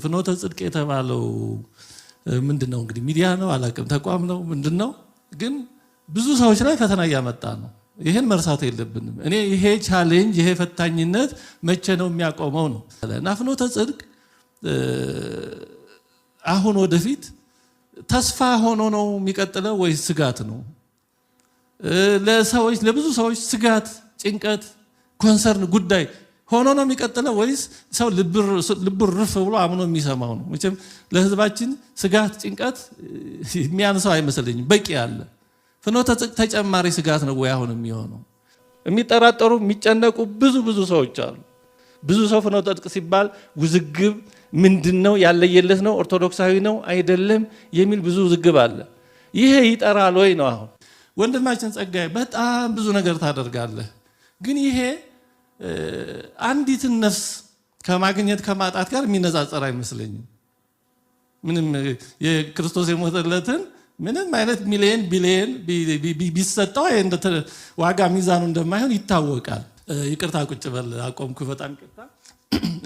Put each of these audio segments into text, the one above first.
ፍኖተ ጽድቅ የተባለው ምንድነው እንግዲህ ሚዲያ ነው አላቀም ተቋም ነው ምንድነው ግን ብዙ ሰዎች ላይ ፈተና ያመጣ ነው ይሄን መርሳት የለብንም እኔ ይሄ ቻሌንጅ ይሄ ፈታኝነት መቼ ነው የሚያቆመው ነው እና ፍኖተ ጽድቅ አሁን ወደፊት ተስፋ ሆኖ ነው የሚቀጥለው ወይስ ስጋት ነው ለሰዎች ለብዙ ሰዎች ስጋት ጭንቀት ኮንሰርን ጉዳይ ሆኖ ነው የሚቀጥለው ወይስ ሰው ልብ ርፍ ብሎ አምኖ የሚሰማው ነው መቼም ለህዝባችን ስጋት ጭንቀት የሚያንሰው አይመስልኝም በቂ ያለ ፍኖተ ጽድቅ ተጨማሪ ስጋት ነው ወይ አሁን የሚሆነው የሚጠራጠሩ የሚጨነቁ ብዙ ሰዎች አሉ ብዙ ሰው ፍኖተ ጽድቅ ሲባል ውዝግብ ምንድነው ያለየለት ነው ኦርቶዶክሳዊ ነው አይደለም የሚል ብዙ ውዝግብ አለ ይሄ ይጠራል ወይ ነው አሁን ወንድማችን ጸጋዬ በጣም ብዙ ነገር ታደርጋለህ ግን ይሄ አንዲትን ነፍስ ከማግኘት ከማጣት ጋር የሚነጻጸር አይመስልኝም ምንም የክርስቶስ የሞተለትን ምንም አይነት ሚሊየን ቢሊየን ቢሰጠው ዋጋ ሚዛኑ እንደማይሆን ይታወቃል ይቅርታ ቁጭ በል አቆምኩ በጣም ይቅርታ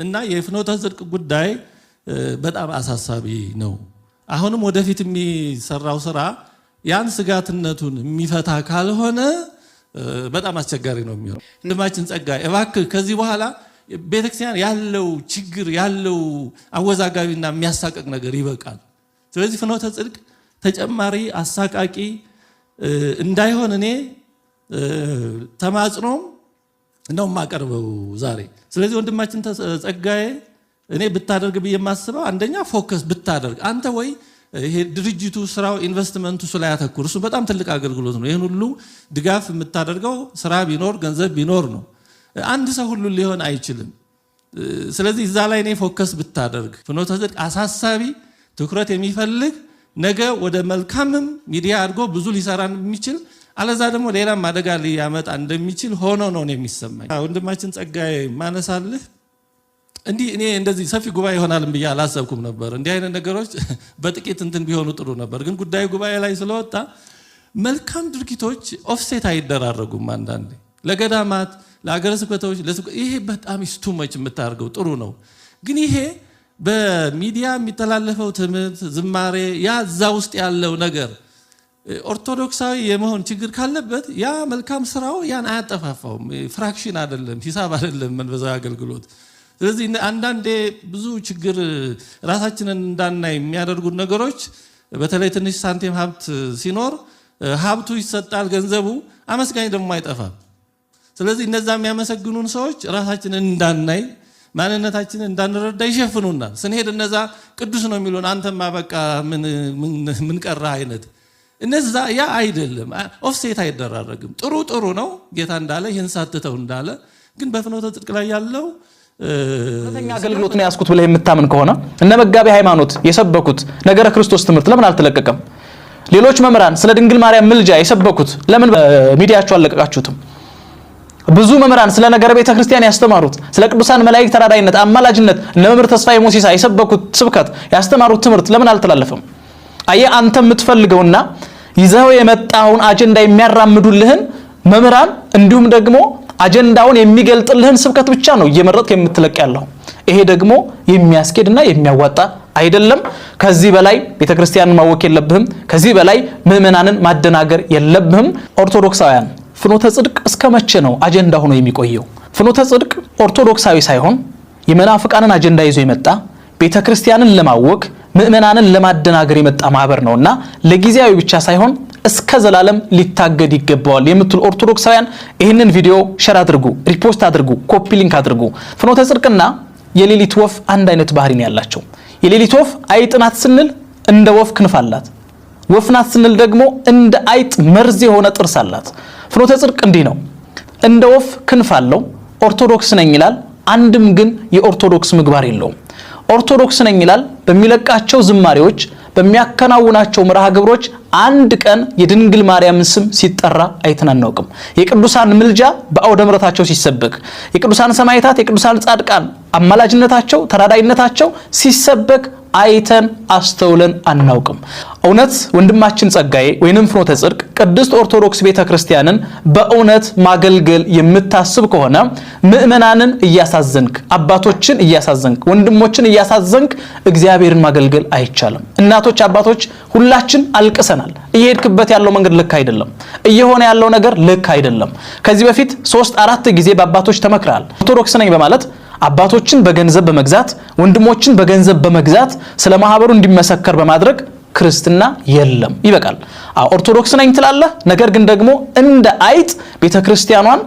እና የፍኖተ ጽድቅ ጉዳይ በጣም አሳሳቢ ነው አሁንም ወደፊት የሚሰራው ስራ ያን ስጋትነቱን የሚፈታ ካልሆነ በጣም አስቸጋሪ ነው የሚሆነው ወንድማችን ጸጋዬ እባክህ ከዚህ በኋላ ቤተክርስቲያን ያለው ችግር ያለው አወዛጋቢና የሚያሳቀቅ ነገር ይበቃል ስለዚህ ፍኖተ ጽድቅ ተጨማሪ አሳቃቂ እንዳይሆን እኔ ተማጽኖም ነው ማቀርበው ዛሬ ስለዚህ ወንድማችን ጸጋዬ እኔ ብታደርግ በየማስበው አንደኛ ፎከስ ብታደርግ አንተ ወይ ይሄ ድርጅቱ ስራው ኢንቨስትመንቱ ላይ ያተኩር እሱ በጣም ትልቅ አገልግሎት ነው ይሄን ሁሉ ድጋፍ የምታደርገው ስራ ቢኖር ገንዘብ ቢኖር ነው አንድ ሰው ሁሉ ሊሆን አይችልም ስለዚህ እዛ ላይ እኔ ፎከስ ብታደርግ ፍኖተ ጽድቅ አሳሳቢ ትኩረት የሚፈልግ ነገ ወደ መልካምም ሚዲያ አድርጎ ብዙ ሊሰራ የሚችል አለዛ ደግሞ ሌላም አደጋ ሊያመጣ እንደሚችል ሆኖ ነው የሚሰማኝ ወንድማችን ጸጋዬ ማነሳልህ እንዲህ እኔ እንደዚህ ሰፊ ጉባኤ ይሆናል ብዬ አላሰብኩም ነበር እንዲህ አይነት ነገሮች በጥቂት እንትን ቢሆኑ ጥሩ ነበር ግን ጉዳዩ ጉባኤ ላይ ስለወጣ መልካም ድርጊቶች ኦፍሴት አይደራረጉም አንዳንዴ ለገዳማት ለአገረ ስብከቶች ይሄ በጣም ስቱመች የምታርገው ጥሩ ነው ግን ይሄ በሚዲያ የሚተላለፈው ትምህርት ዝማሬ ያ እዛ ውስጥ ያለው ነገር ኦርቶዶክሳዊ የመሆን ችግር ካለበት ያ መልካም ስራው ያን አያጠፋፋውም ፍራክሽን አይደለም ሂሳብ አይደለም መንፈሳዊ አገልግሎት ስለዚህ አንዳንዴ ብዙ ችግር ራሳችንን እንዳናይ የሚያደርጉ ነገሮች በተለይ ትንሽ ሳንቲም ሀብት ሲኖር ሀብቱ ይሰጣል ገንዘቡ አመስጋኝ ደግሞ አይጠፋም ስለዚህ እነዛ የሚያመሰግኑን ሰዎች ራሳችንን እንዳናይ ማንነታችንን እንዳንረዳ ይሸፍኑናል ስንሄድ እነዛ ቅዱስ ነው የሚሉን አንተማ በቃ ምን ቀራ አይነት እነዛ ያ አይደለም ኦፍሴት አይደራረግም ጥሩ ነው ጌታ እንዳለ ይህን ሳትተው እንዳለ ግን በፍኖተ ጽድቅ ላይ ያለው ከተኛ አገልግሎት ነው ያስኩት ብለ የምታምን ከሆነ እነ መጋቢ ሃይማኖት የሰበኩት ነገረ ክርስቶስ ትምህርት ለምን አልተለቀቀም ሌሎች መምህራን ስለ ድንግል ማርያም ምልጃ የሰበኩት ለምን በሚዲያቸው አልለቀቃችሁትም ብዙ መምህራን ስለ ነገረ ቤተ ክርስቲያን ያስተማሩት ስለ ቅዱሳን መላእክት ተራዳይነት አማላጅነት እነ መምህር ተስፋዬ ሞሲሳ የሰበኩት ስብከት ያስተማሩት ትምህርት ለምን አልተላለፈም አየ አንተ የምትፈልገውና ይዘው የመጣውን አጀንዳ የሚያራምዱልህን መምህራን እንዲሁም ደግሞ አጀንዳውን የሚገልጥልህን ስብከት ብቻ ነው እየመረጥክ የምትለቅ ያለው ይሄ ደግሞ የሚያስኬድና የሚያዋጣ አይደለም ከዚህ በላይ ቤተክርስቲያንን ማወክ የለብህም ከዚህ በላይ ምእመናንን ማደናገር የለብህም ኦርቶዶክሳውያን ፍኖተ ጽድቅ እስከመቼ ነው አጀንዳ ሆኖ የሚቆየው ፍኖተ ጽድቅ ኦርቶዶክሳዊ ሳይሆን የመናፍቃንን አጀንዳ ይዞ የመጣ ቤተክርስቲያንን ለማወክ ምእመናንን ለማደናገር የመጣ ማህበር ነውና ለጊዜያዊ ብቻ ሳይሆን እስከ ዘላለም ሊታገድ ይገባዋል የምትሉ ኦርቶዶክሳውያን ይህንን ቪዲዮ ሼር አድርጉ ሪፖስት አድርጉ ኮፒ ሊንክ አድርጉ ፍኖተ ጽድቅና የሌሊት ወፍ አንድ አይነት ባህሪ ነው ያላቸው የሌሊት ወፍ አይጥናት ስንል እንደ ወፍ ክንፍ አላት ወፍናት ስንል ደግሞ እንደ አይጥ መርዝ የሆነ ጥርስ አላት ፍኖተ ጽድቅ እንዲህ ነው እንደ ወፍ ክንፍ አለው ኦርቶዶክስ ነኝ ይላል አንድም ግን የኦርቶዶክስ ምግባር የለውም ኦርቶዶክስ ነኝ ይላል በሚለቃቸው ዝማሬዎች በሚያከናውናቸው መርሃ ግብሮች አንድ ቀን የድንግል ማርያምን ስም ሲጠራ አይተን አናውቅም። የቅዱሳን ምልጃ በአውደ ምሕረታቸው ሲሰበክ፣ የቅዱሳን ሰማዕታት የቅዱሳን ጻድቃን አማላጅነታቸው ተራዳይነታቸው ሲሰበክ አይተን አስተውለን አናውቅም። እውነት ወንድማችን ጸጋዬ ወይንም ፍኖተ ጽድቅ ቅድስት ኦርቶዶክስ ቤተክርስቲያንን በእውነት ማገልገል የምታስብ ከሆነ ምእመናንን እያሳዘንክ፣ አባቶችን እያሳዘንክ፣ ወንድሞችን እያሳዘንክ እግዚአብሔርን ማገልገል አይቻልም። እናቶች፣ አባቶች ሁላችን አልቅሰናል። እየሄድክበት ያለው መንገድ ልክ አይደለም። እየሆነ ያለው ነገር ልክ አይደለም። ከዚህ በፊት 3-4 ጊዜ በአባቶች ተመክራል። ኦርቶዶክስ ነኝ በማለት አባቶችን በገንዘብ በመግዛት ወንድሞችን በገንዘብ በመግዛት ስለ ማህበሩ እንዲመሰከር በማድረግ ክርስትና የለም። ይበቃል። ኦርቶዶክስ ነኝ ትላለህ፣ ነገር ግን ደግሞ እንደ አይጥ ቤተክርስቲያኗን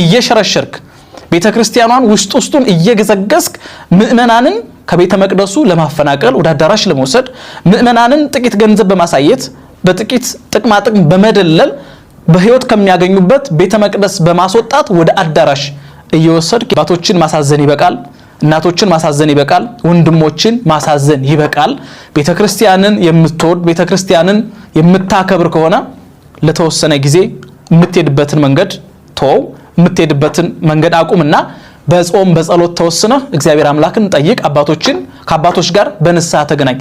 እየሸረሸርክ ቤተክርስቲያኗን ውስጡን እየገዘገስክ ምእመናንን ከቤተ መቅደሱ ለማፈናቀል ወደ አዳራሽ ለመውሰድ ምእመናንን ጥቂት ገንዘብ በማሳየት በጥቂት ጥቅማ ጥቅም በመደለል በህይወት ከሚያገኙበት ቤተ መቅደስ በማስወጣት ወደ አዳራሽ እየወሰድክ አባቶችን ማሳዘን ይበቃል። እናቶችን ማሳዘን ይበቃል። ወንድሞችን ማሳዘን ይበቃል። ቤተክርስቲያንን የምትወድ ቤተክርስቲያንን የምታከብር ከሆነ ለተወሰነ ጊዜ የምትሄድበትን መንገድ ተወው። የምትሄድበትን መንገድ አቁምና በጾም በጸሎት ተወስነህ እግዚአብሔር አምላክን ጠይቅ። ከአባቶች ጋር በንስሐ ተገናኝ።